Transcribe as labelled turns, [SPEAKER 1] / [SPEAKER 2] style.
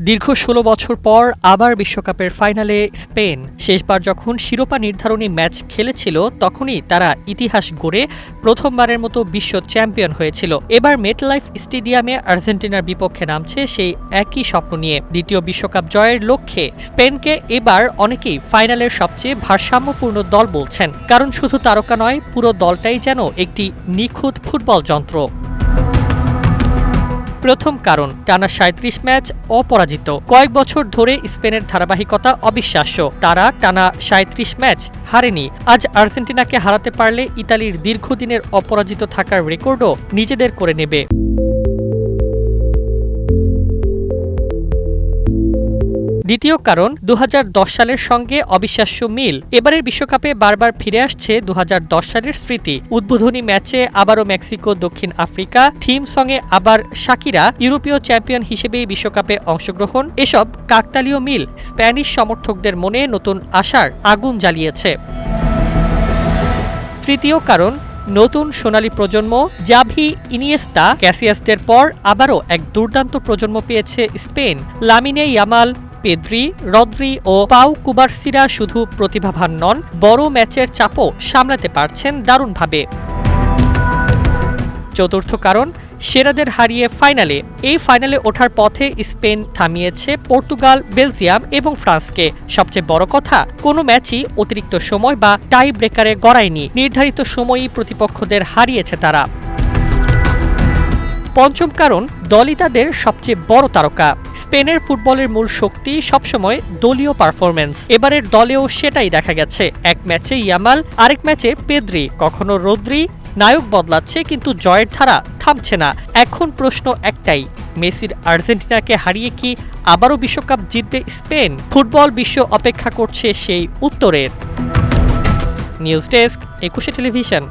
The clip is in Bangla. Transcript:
[SPEAKER 1] দীর্ঘ ১৬ বছর পর আবার বিশ্বকাপের ফাইনালে স্পেন। শেষবার যখন শিরোপা নির্ধারণী ম্যাচ খেলেছিল তখনই তারা ইতিহাস গড়ে প্রথমবারের মতো বিশ্ব চ্যাম্পিয়ন হয়েছিল। এবার মেটলাইফ স্টেডিয়ামে আর্জেন্টিনার বিপক্ষে নামছে সেই একই স্বপ্ন নিয়ে। দ্বিতীয় বিশ্বকাপ জয়ের লক্ষ্যে স্পেনকে এবার অনেকেই ফাইনালের সবচেয়ে ভারসাম্যপূর্ণ দল বলছেন। কারণ শুধু তারকা নয়, পুরো দলটাই যেন একটি নিখুঁত ফুটবল যন্ত্র। প্রথম কারণ, টানা ৩৭ ম্যাচ অপরাজিত। কয়েক বছর ধরে স্পেনের ধারাবাহিকতা অবিশ্বাস্য। তারা টানা ৩৭ ম্যাচ হারেনি। আজ আর্জেন্টিনাকে হারাতে পারলে ইতালির দীর্ঘদিনের অপরাজিত থাকার রেকর্ডও নিজেদের করে নেবে। দ্বিতীয় কারণ, ২০১০ সালের সঙ্গে অবিশ্বাস্য মিল। এবারের বিশ্বকাপে বারবার ফিরে আসছে ২০১০ সালের স্মৃতি। উদ্বোধনী ম্যাচে আবারও মেক্সিকো, দক্ষিণ আফ্রিকা, থিম সঙ্গে আবার শাকিরা ইউরোপীয় চ্যাম্পিয়ন হিসেবেই বিশ্বকাপে অংশগ্রহণ। এসব কাকতালীয় মিল স্প্যানিশ সমর্থকদের মনে নতুন আশার আগুন জ্বালিয়েছে। তৃতীয় কারণ, নতুন সোনালী প্রজন্ম। জাভি, ইনিয়েস্তা, ক্যাসিয়াসদের পর আবারও এক দুর্দান্ত প্রজন্ম পেয়েছে Spain. Lamine Yamal, Pedri, Rodri ও পাউ কুবার্সিরা শুধু প্রতিভাবান নন, বড় ম্যাচের চাপও সামলাতে পারছেন দারুণভাবে। চতুর্থ কারণ, সেরাদের হারিয়ে ফাইনালে। এই ফাইনালে ওঠার পথে স্পেন থামিয়েছে পর্তুগাল, বেলজিয়াম এবং ফ্রান্সকে। সবচেয়ে বড় কথা, কোনো ম্যাচই অতিরিক্ত সময় বা টাই ব্রেকারে গড়ায়নি। নির্ধারিত সময়ই প্রতিপক্ষদের হারিয়েছে তারা। পঞ্চম কারণ, দলই তাদের সবচেয়ে বড় তারকা। স্পেনের ফুটবলের মূল শক্তি সবসময় দলীয় পারফরম্যান্স। এবারের দলেও সেটাই দেখা গেছে। এক ম্যাচে ইয়ামাল, আরেক ম্যাচে পেদ্রি, কখনো রদ্রি। নায়ক বদলাচ্ছে কিন্তু জয়ের ধারা থামছে না। এখন প্রশ্ন একটাই, মেসির আর্জেন্টিনাকে হারিয়ে কি আবারও বিশ্বকাপ জিতবে স্পেন? ফুটবল বিশ্ব অপেক্ষা করছে সেই উত্তরের। News desk, ২১ television.